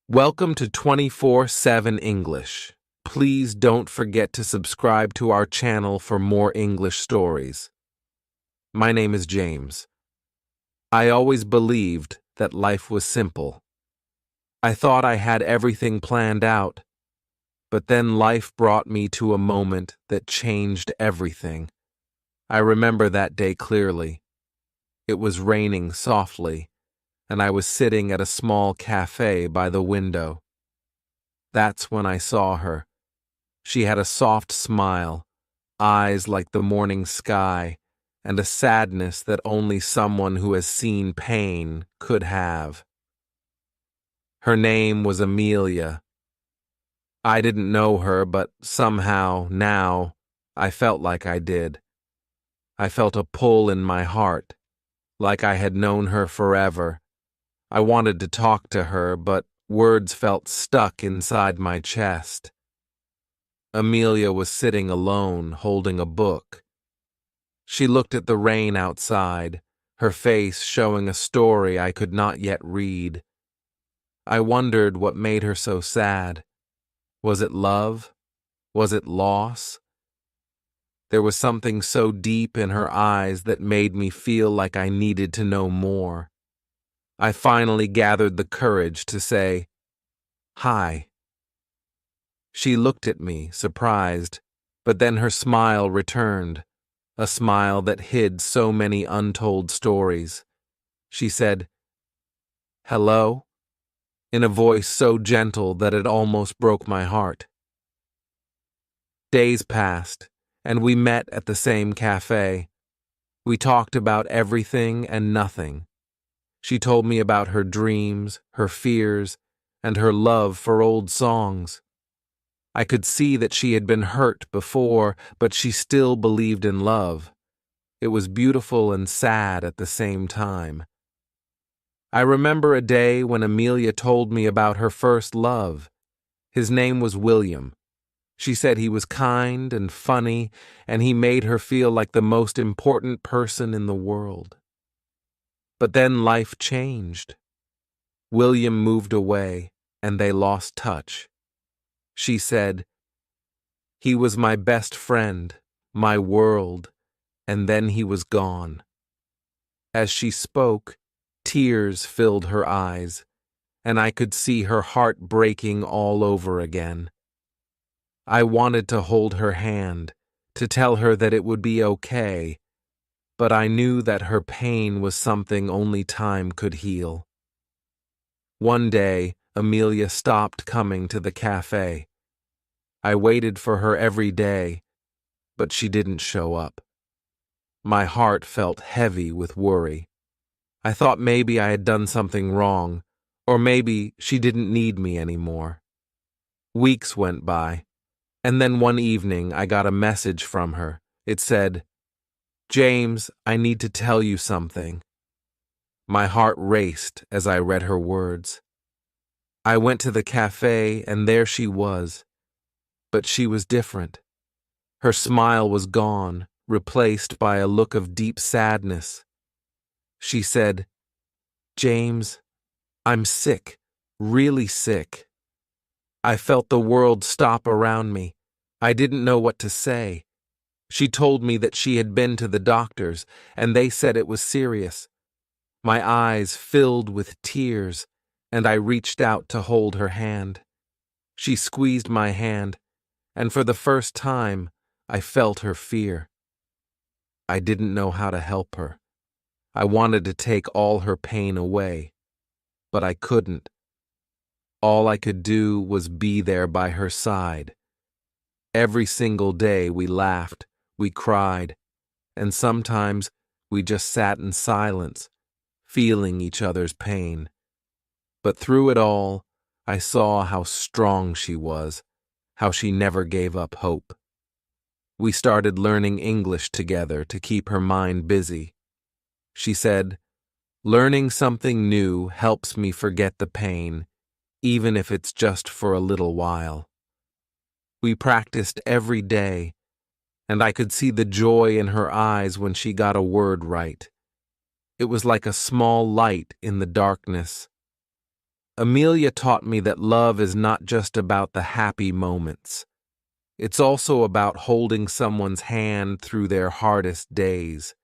Welcome to 24/7 English. Please don't forget to subscribe to our channel for more English stories. My name is James. I always believed that life was simple. I thought I had everything planned out, but then life brought me to a moment that changed everything. I remember that day clearly. It was raining softly, and I was sitting at a small cafe by the window. That's when I saw her. She had a soft smile, eyes like the morning sky, and a sadness that only someone who has seen pain could have. Her name was Amelia. I didn't know her, but somehow, now, I felt like I did. I felt a pull in my heart, like I had known her forever. I wanted to talk to her, but words felt stuck inside my chest. Amelia was sitting alone, holding a book. She looked at the rain outside, her face showing a story I could not yet read. I wondered what made her so sad. Was it love? Was it loss? There was something so deep in her eyes that made me feel like I needed to know more. I finally gathered the courage to say, "Hi." She looked at me, surprised, but then her smile returned, a smile that hid so many untold stories. She said, "Hello," in a voice so gentle that it almost broke my heart. Days passed, and we met at the same cafe. We talked about everything and nothing. She told me about her dreams, her fears, and her love for old songs. I could see that she had been hurt before, but she still believed in love. It was beautiful and sad at the same time. I remember a day when Amelia told me about her first love. His name was William. She said he was kind and funny, and he made her feel like the most important person in the world. But then life changed. William moved away, and they lost touch. She said, "He was my best friend, my world, and then he was gone." As she spoke, tears filled her eyes, and I could see her heart breaking all over again. I wanted to hold her hand, to tell her that it would be okay, but I knew that her pain was something only time could heal. One day, Amelia stopped coming to the cafe. I waited for her every day, but she didn't show up. My heart felt heavy with worry. I thought maybe I had done something wrong, or maybe she didn't need me anymore. Weeks went by, and then one evening I got a message from her. It said, "James, I need to tell you something." My heart raced as I read her words. I went to the cafe, and there she was. But she was different. Her smile was gone, replaced by a look of deep sadness. She said, "James, I'm sick, really sick." I felt the world stop around me. I didn't know what to say. She told me that she had been to the doctors, and they said it was serious. My eyes filled with tears, and I reached out to hold her hand. She squeezed my hand, and for the first time, I felt her fear. I didn't know how to help her. I wanted to take all her pain away, but I couldn't. All I could do was be there by her side. Every single day we laughed, we cried, and sometimes we just sat in silence, feeling each other's pain. But through it all, I saw how strong she was, how she never gave up hope. We started learning English together to keep her mind busy. She said, "Learning something new helps me forget the pain, even if it's just for a little while." We practiced every day, and I could see the joy in her eyes when she got a word right. It was like a small light in the darkness. Amelia taught me that love is not just about the happy moments. It's also about holding someone's hand through their hardest days.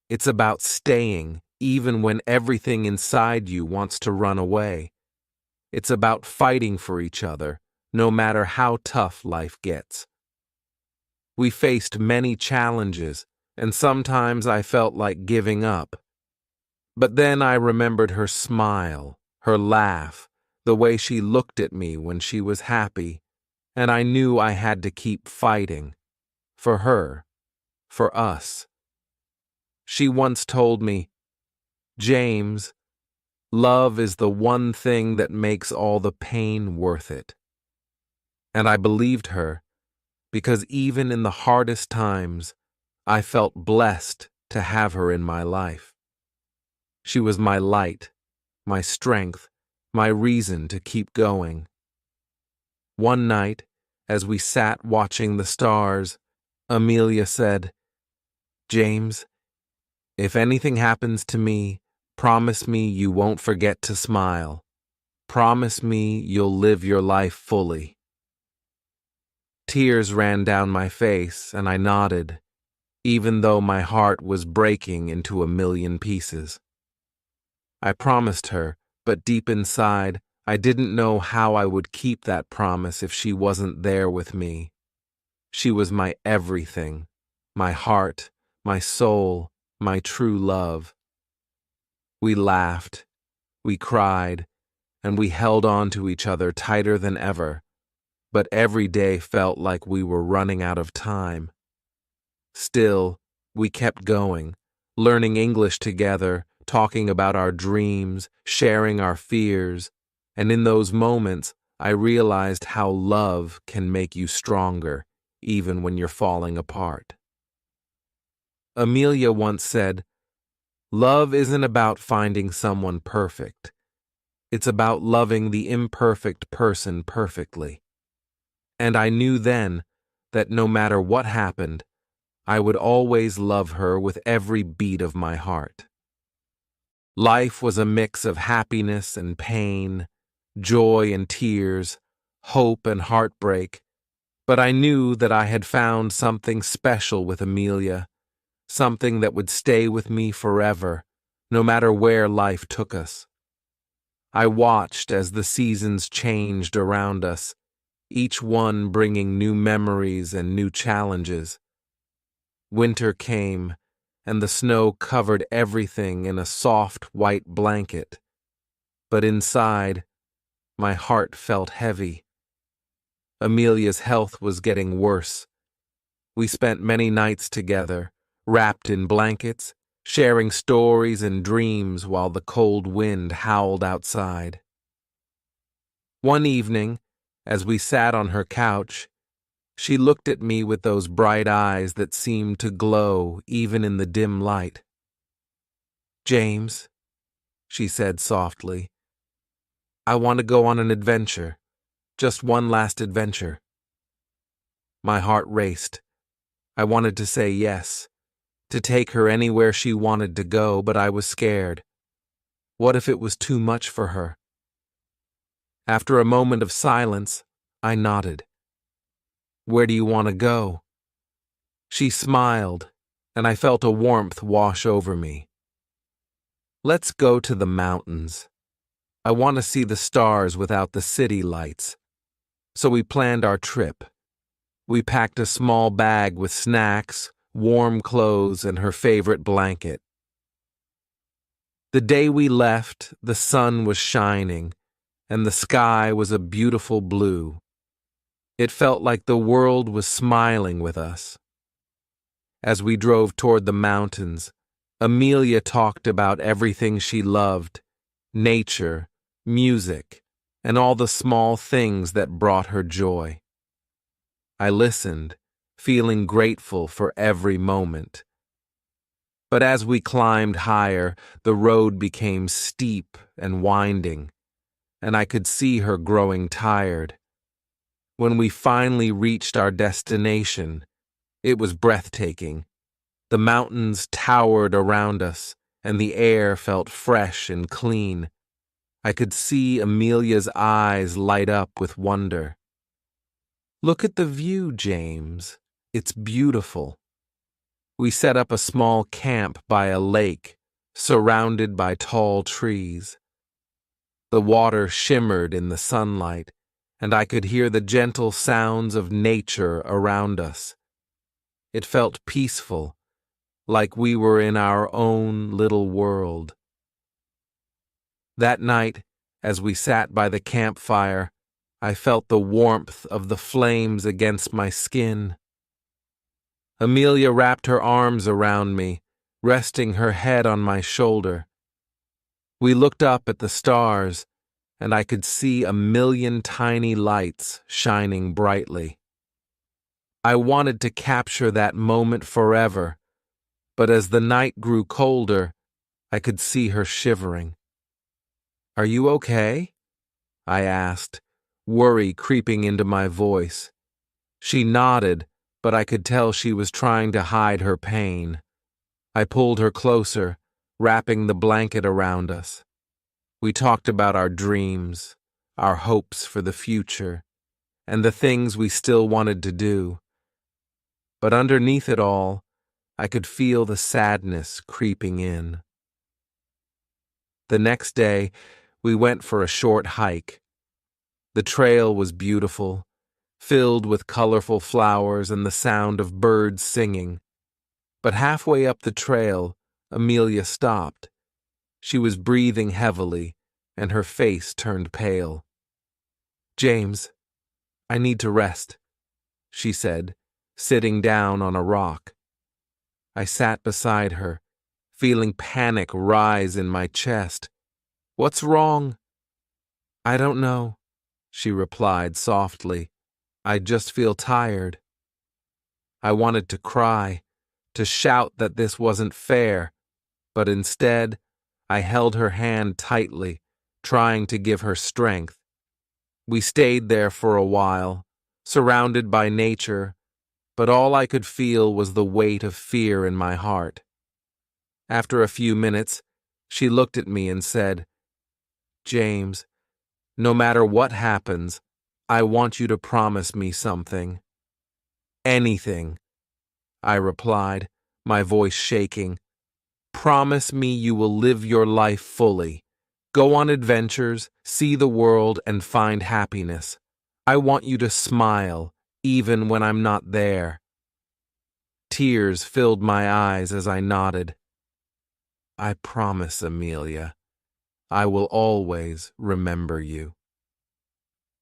It's about staying even when everything inside you wants to run away. It's about fighting for each other, no matter how tough life gets. We faced many challenges, and sometimes I felt like giving up. But then I remembered her smile, her laugh, the way she looked at me when she was happy, and I knew I had to keep fighting. For her. For us. She once told me, "James, love is the one thing that makes all the pain worth it." And I believed her, because even in the hardest times, I felt blessed to have her in my life. She was my light, my strength, my reason to keep going. One night, as we sat watching the stars, Amelia said, "James, if anything happens to me, promise me you won't forget to smile. Promise me you'll live your life fully." Tears ran down my face, and I nodded, even though my heart was breaking into a million pieces. I promised her, but deep inside, I didn't know how I would keep that promise if she wasn't there with me. She was my everything, my heart, my soul, my true love. We laughed, we cried, and we held on to each other tighter than ever, but every day felt like we were running out of time. Still, we kept going, learning English together, talking about our dreams, sharing our fears, and in those moments, I realized how love can make you stronger, even when you're falling apart. Amelia once said, "Love isn't about finding someone perfect. It's about loving the imperfect person perfectly." And I knew then that no matter what happened, I would always love her with every beat of my heart. Life was a mix of happiness and pain, joy and tears, hope and heartbreak, but I knew that I had found something special with Amelia, something that would stay with me forever, no matter where life took us. I watched as the seasons changed around us, each one bringing new memories and new challenges. Winter came, and the snow covered everything in a soft white blanket. But inside, my heart felt heavy. Amelia's health was getting worse. We spent many nights together, wrapped in blankets, sharing stories and dreams while the cold wind howled outside. One evening, as we sat on her couch, she looked at me with those bright eyes that seemed to glow even in the dim light. "James," she said softly, "I want to go on an adventure, just one last adventure." My heart raced. I wanted to say yes, to take her anywhere she wanted to go, but I was scared. What if it was too much for her? After a moment of silence, I nodded. "Where do you want to go?" She smiled, and I felt a warmth wash over me. "Let's go to the mountains. I want to see the stars without the city lights." So we planned our trip. We packed a small bag with snacks, warm clothes, and her favorite blanket. The day we left, the sun was shining, and the sky was a beautiful blue. It felt like the world was smiling with us. As we drove toward the mountains, Amelia talked about everything she loved: nature, music, and all the small things that brought her joy. I listened, feeling grateful for every moment. But as we climbed higher, the road became steep and winding, and I could see her growing tired. When we finally reached our destination, it was breathtaking. The mountains towered around us, and the air felt fresh and clean. I could see Amelia's eyes light up with wonder. "Look at the view, James. It's beautiful." We set up a small camp by a lake, surrounded by tall trees. The water shimmered in the sunlight, and I could hear the gentle sounds of nature around us. It felt peaceful, like we were in our own little world. That night, as we sat by the campfire, I felt the warmth of the flames against my skin. Amelia wrapped her arms around me, resting her head on my shoulder. We looked up at the stars, and I could see a million tiny lights shining brightly. I wanted to capture that moment forever, but as the night grew colder, I could see her shivering. "Are you okay?" I asked, worry creeping into my voice. She nodded, but I could tell she was trying to hide her pain. I pulled her closer, wrapping the blanket around us. We talked about our dreams, our hopes for the future, and the things we still wanted to do. But underneath it all, I could feel the sadness creeping in. The next day, we went for a short hike. The trail was beautiful, filled with colorful flowers and the sound of birds singing. But halfway up the trail, Amelia stopped. She was breathing heavily, and her face turned pale. "James, I need to rest," she said, sitting down on a rock. I sat beside her, feeling panic rise in my chest. "What's wrong?" "I don't know," she replied softly. "I just feel tired." I wanted to cry, to shout that this wasn't fair, but instead, I held her hand tightly, trying to give her strength. We stayed there for a while, surrounded by nature, but all I could feel was the weight of fear in my heart. After a few minutes, she looked at me and said, "James, no matter what happens, I want you to promise me something." "Anything," I replied, my voice shaking. "Promise me you will live your life fully. Go on adventures, see the world, and find happiness. I want you to smile, even when I'm not there." Tears filled my eyes as I nodded. "I promise, Amelia. I will always remember you."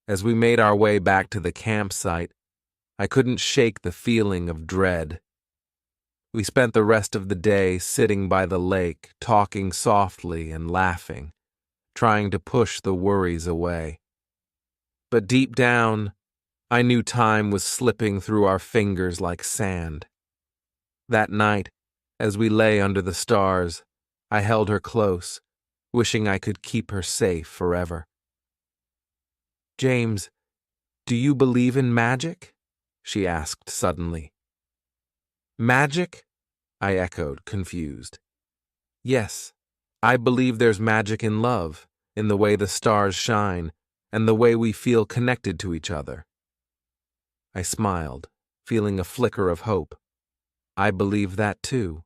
As we made our way back to the campsite, I couldn't shake the feeling of dread. We spent the rest of the day sitting by the lake, talking softly and laughing, trying to push the worries away. But deep down, I knew time was slipping through our fingers like sand. That night, as we lay under the stars, I held her close, wishing I could keep her safe forever. "James, do you believe in magic?" she asked suddenly. "Magic?" I echoed, confused. "Yes, I believe there's magic in love, in the way the stars shine, and the way we feel connected to each other." I smiled, feeling a flicker of hope. "I believe that too."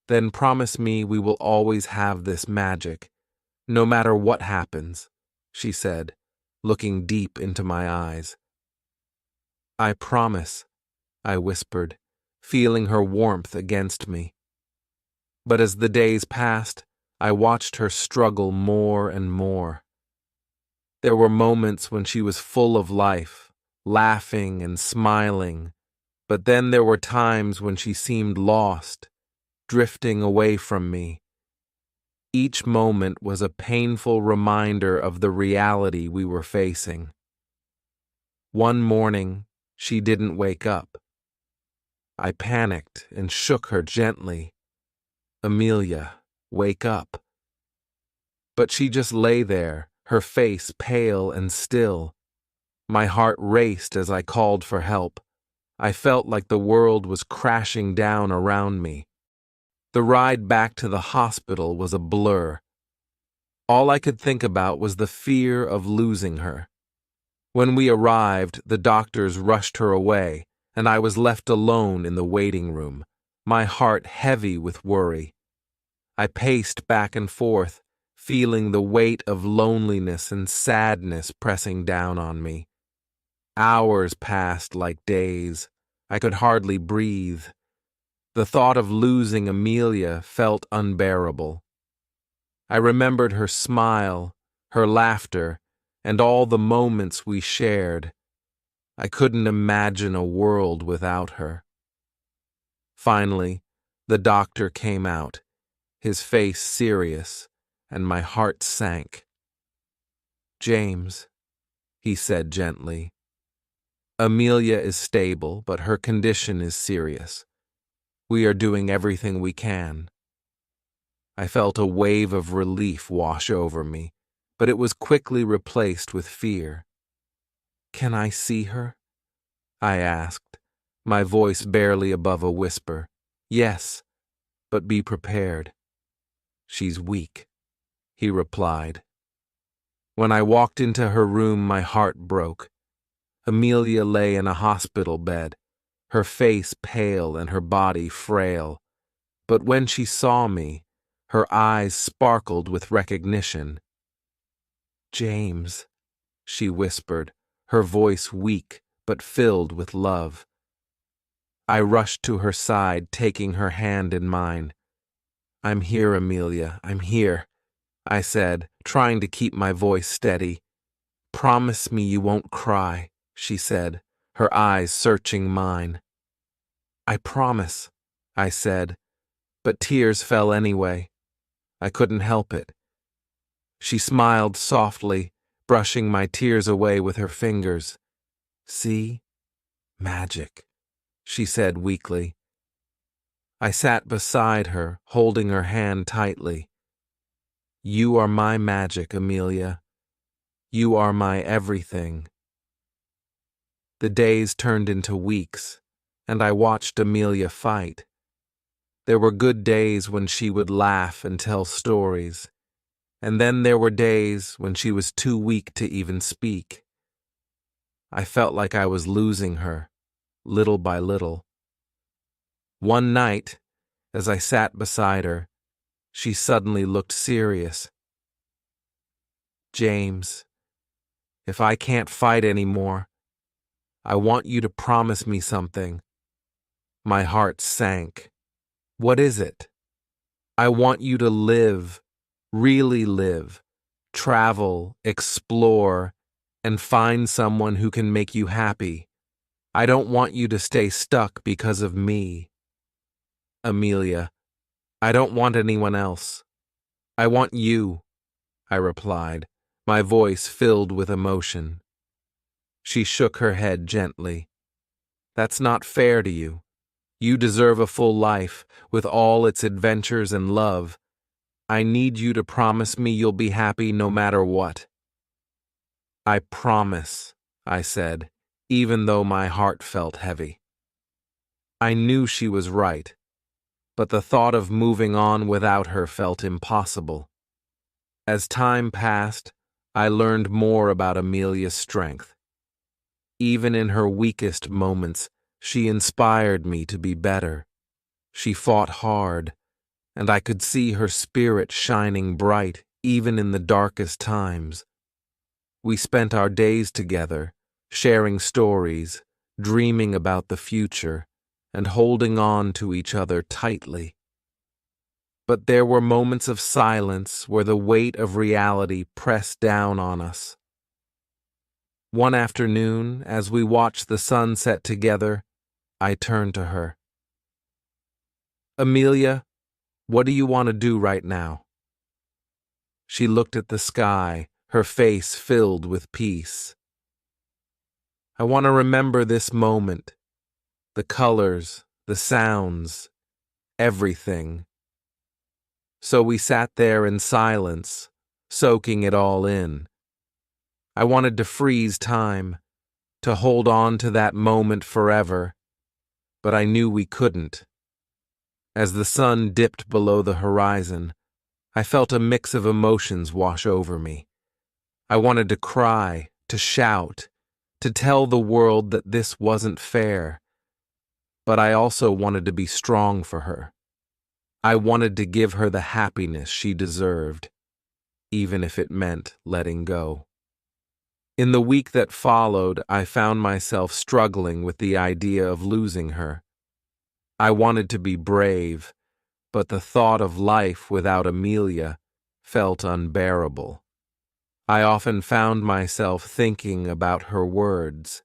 "Then promise me we will always have this magic, no matter what happens," she said, looking deep into my eyes. "I promise," I whispered, feeling her warmth against me. But as the days passed, I watched her struggle more and more. There were moments when she was full of life, laughing and smiling, but then there were times when she seemed lost, drifting away from me. Each moment was a painful reminder of the reality we were facing. One morning, she didn't wake up. I panicked and shook her gently. "Amelia, wake up." But she just lay there, her face pale and still. My heart raced as I called for help. I felt like the world was crashing down around me. The ride back to the hospital was a blur. All I could think about was the fear of losing her. When we arrived, the doctors rushed her away, and I was left alone in the waiting room, my heart heavy with worry. I paced back and forth, feeling the weight of loneliness and sadness pressing down on me. Hours passed like days. I could hardly breathe. The thought of losing Amelia felt unbearable. I remembered her smile, her laughter, and all the moments we shared. I couldn't imagine a world without her. Finally, the doctor came out, his face serious, and my heart sank. "James," he said gently, "Amelia is stable, but her condition is serious. We are doing everything we can." I felt a wave of relief wash over me, but it was quickly replaced with fear. "Can I see her?" I asked, my voice barely above a whisper. "Yes, but be prepared." "She's weak," he replied. When I walked into her room, my heart broke. Amelia lay in a hospital bed, her face pale and her body frail. But when she saw me, her eyes sparkled with recognition. "James," she whispered, her voice weak but filled with love. I rushed to her side, taking her hand in mine. "I'm here, Amelia, I'm here," I said, trying to keep my voice steady. "Promise me you won't cry," she said, her eyes searching mine. "I promise," I said, but tears fell anyway. I couldn't help it. She smiled softly, brushing my tears away with her fingers. "See? Magic," she said weakly. I sat beside her, holding her hand tightly. "You are my magic, Amelia. You are my everything." The days turned into weeks, and I watched Amelia fight. There were good days when she would laugh and tell stories, and then there were days when she was too weak to even speak. I felt like I was losing her, little by little. One night, as I sat beside her, she suddenly looked serious. "James, if I can't fight anymore, I want you to promise me something." My heart sank. "What is it?" "I want you to live, really live, travel, explore, and find someone who can make you happy. I don't want you to stay stuck because of me. Amelia, I don't want anyone else. I want you," I replied, my voice filled with emotion. She shook her head gently. "That's not fair to you. You deserve a full life, with all its adventures and love. I need you to promise me you'll be happy no matter what." "I promise," I said, even though my heart felt heavy. I knew she was right, but the thought of moving on without her felt impossible. As time passed, I learned more about Amelia's strength. Even in her weakest moments, she inspired me to be better. She fought hard, and I could see her spirit shining bright even in the darkest times. We spent our days together, sharing stories, dreaming about the future, and holding on to each other tightly. But there were moments of silence where the weight of reality pressed down on us. One afternoon, as we watched the sun set together, I turned to her. "Amelia, what do you want to do right now?" She looked at the sky, her face filled with peace. "I want to remember this moment, the colors, the sounds, everything." So we sat there in silence, soaking it all in. I wanted to freeze time, to hold on to that moment forever, but I knew we couldn't. As the sun dipped below the horizon, I felt a mix of emotions wash over me. I wanted to cry, to shout, to tell the world that this wasn't fair. But I also wanted to be strong for her. I wanted to give her the happiness she deserved, even if it meant letting go. In the week that followed, I found myself struggling with the idea of losing her. I wanted to be brave, but the thought of life without Amelia felt unbearable. I often found myself thinking about her words,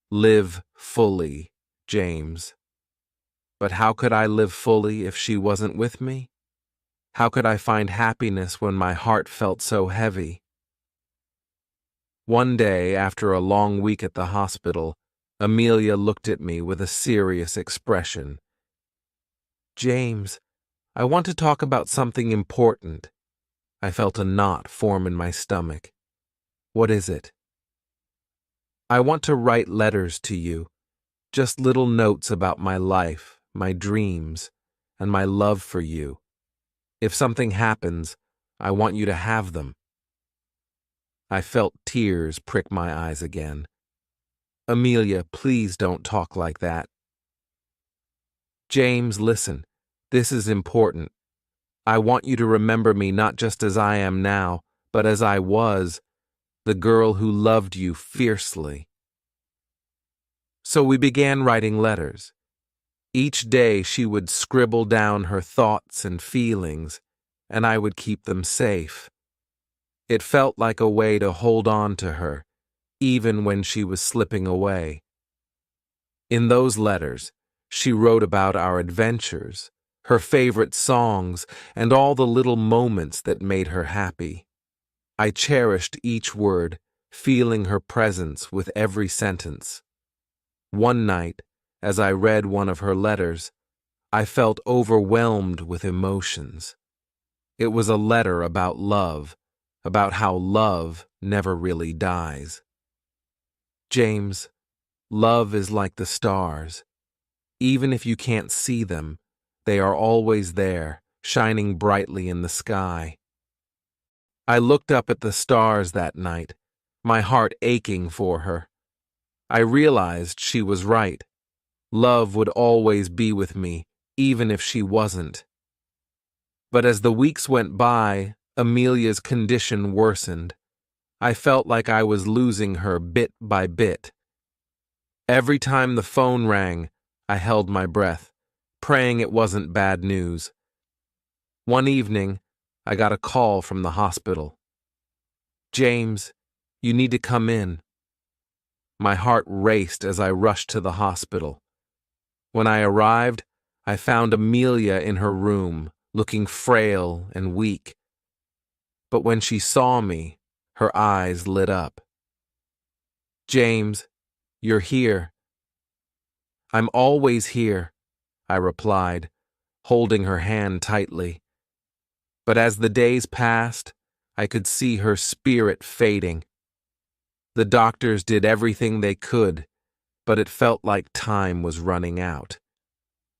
"Live fully, James." But how could I live fully if she wasn't with me? How could I find happiness when my heart felt so heavy? One day, after a long week at the hospital, Amelia looked at me with a serious expression. "James, I want to talk about something important." I felt a knot form in my stomach. "What is it?" "I want to write letters to you, just little notes about my life, my dreams, and my love for you. If something happens, I want you to have them." I felt tears prick my eyes again. "Amelia, please don't talk like that." "James, listen. This is important. I want you to remember me not just as I am now, but as I was, the girl who loved you fiercely." So we began writing letters. Each day she would scribble down her thoughts and feelings, and I would keep them safe. It felt like a way to hold on to her, even when she was slipping away. In those letters, she wrote about our adventures, her favorite songs, and all the little moments that made her happy. I cherished each word, feeling her presence with every sentence. One night, as I read one of her letters, I felt overwhelmed with emotions. It was a letter about love, about how love never really dies. "James, love is like the stars. Even if you can't see them, they are always there, shining brightly in the sky." I looked up at the stars that night, my heart aching for her. I realized she was right. Love would always be with me, even if she wasn't. But as the weeks went by, Amelia's condition worsened. I felt like I was losing her bit by bit. Every time the phone rang, I held my breath, praying it wasn't bad news. One evening, I got a call from the hospital. "James, you need to come in." My heart raced as I rushed to the hospital. When I arrived, I found Amelia in her room, looking frail and weak. But when she saw me, her eyes lit up. "James, you're here." "I'm always here," I replied, holding her hand tightly. But as the days passed, I could see her spirit fading. The doctors did everything they could, but it felt like time was running out.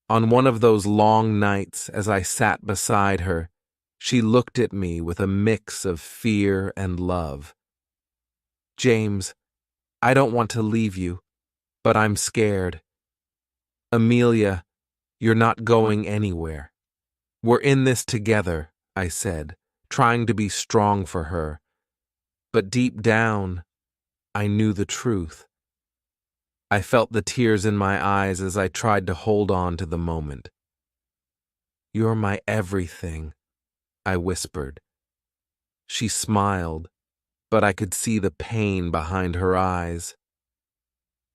On one of those long nights, as I sat beside her, she looked at me with a mix of fear and love. "James, I don't want to leave you, but I'm scared." "Amelia, you're not going anywhere. We're in this together," I said, trying to be strong for her. But deep down, I knew the truth. I felt the tears in my eyes as I tried to hold on to the moment. "You're my everything," I whispered. She smiled, but I could see the pain behind her eyes.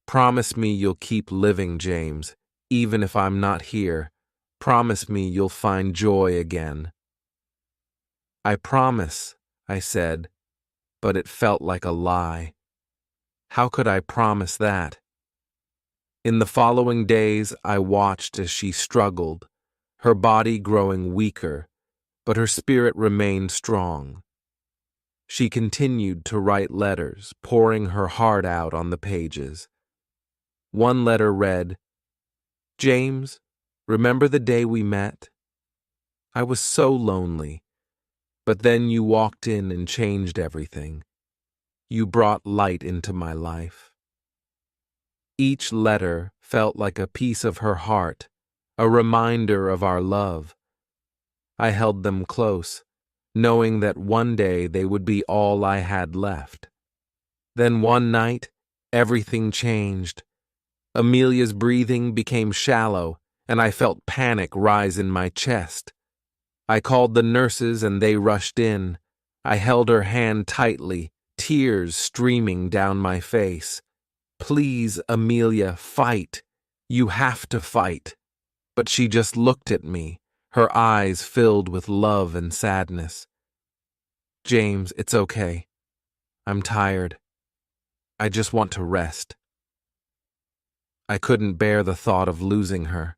"Promise me you'll keep living, James, even if I'm not here. Promise me you'll find joy again." "I promise," I said, but it felt like a lie. How could I promise that? In the following days, I watched as she struggled, her body growing weaker, but her spirit remained strong. She continued to write letters, pouring her heart out on the pages. One letter read, "James, remember the day we met? I was so lonely. But then you walked in and changed everything. You brought light into my life. Each letter felt like a piece of her heart, a reminder of our love. I held them close, knowing that one day they would be all I had left. Then one night, everything changed. Amelia's breathing became shallow, and I felt panic rise in my chest. I called the nurses and they rushed in. I held her hand tightly, tears streaming down my face. "Please, Amelia, fight. You have to fight." But she just looked at me, her eyes filled with love and sadness. "James, it's okay. I'm tired. I just want to rest." I couldn't bear the thought of losing her.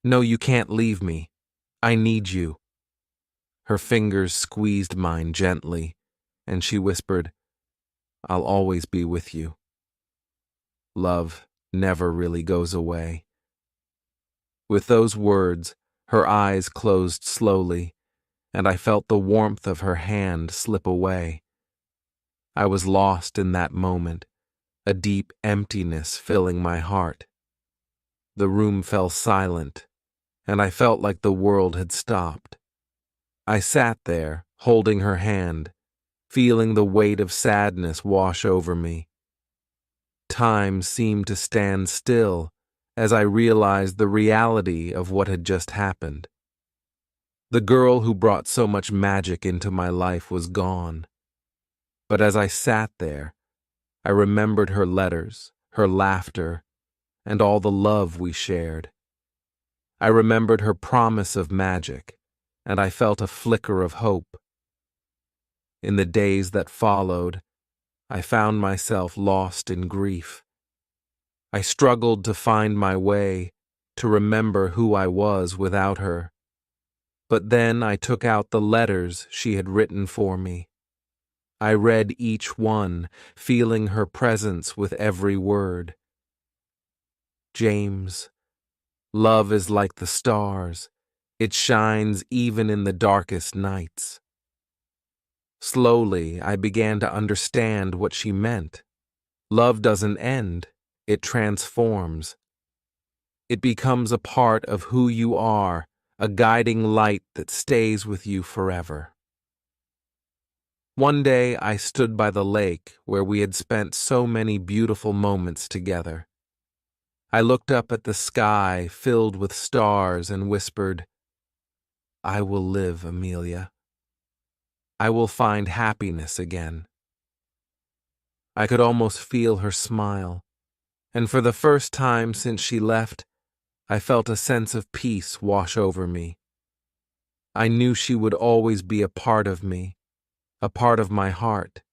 "No, you can't leave me. I need you." Her fingers squeezed mine gently, and she whispered, "I'll always be with you." Love never really goes away. With those words, her eyes closed slowly, and I felt the warmth of her hand slip away. I was lost in that moment, a deep emptiness filling my heart. The room fell silent, and I felt like the world had stopped. I sat there, holding her hand, feeling the weight of sadness wash over me. Time seemed to stand still as I realized the reality of what had just happened. The girl who brought so much magic into my life was gone. But as I sat there, I remembered her letters, her laughter, and all the love we shared. I remembered her promise of magic, and I felt a flicker of hope. In the days that followed, I found myself lost in grief. I struggled to find my way, to remember who I was without her. But then I took out the letters she had written for me. I read each one, feeling her presence with every word. "James, love is like the stars. It shines even in the darkest nights." Slowly, I began to understand what she meant. Love doesn't end, it transforms. It becomes a part of who you are, a guiding light that stays with you forever. One day I stood by the lake where we had spent so many beautiful moments together. I looked up at the sky filled with stars and whispered, "I will live, Amelia. I will find happiness again." I could almost feel her smile, and for the first time since she left, I felt a sense of peace wash over me. I knew she would always be a part of me, a part of my heart.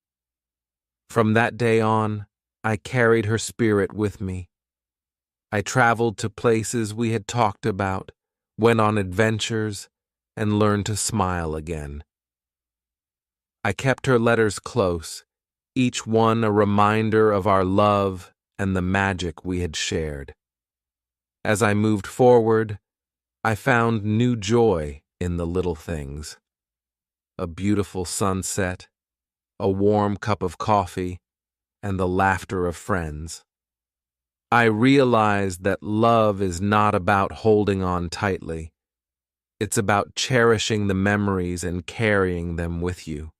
From that day on, I carried her spirit with me. I traveled to places we had talked about, went on adventures, and learned to smile again. I kept her letters close, each one a reminder of our love and the magic we had shared. As I moved forward, I found new joy in the little things. A beautiful sunset, a warm cup of coffee, and the laughter of friends. I realized that love is not about holding on tightly. It's about cherishing the memories and carrying them with you.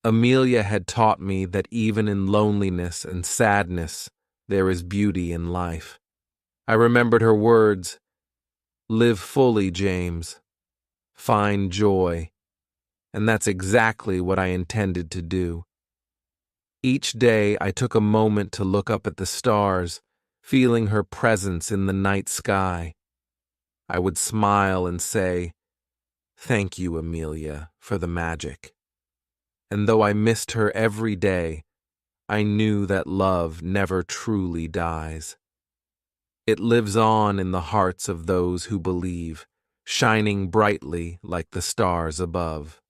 Amelia had taught me that even in loneliness and sadness, there is beauty in life. I remembered her words, "Live fully, James. Find joy." And that's exactly what I intended to do. Each day I took a moment to look up at the stars, feeling her presence in the night sky. I would smile and say, "Thank you, Amelia, for the magic." And though I missed her every day, I knew that love never truly dies. It lives on in the hearts of those who believe, shining brightly like the stars above.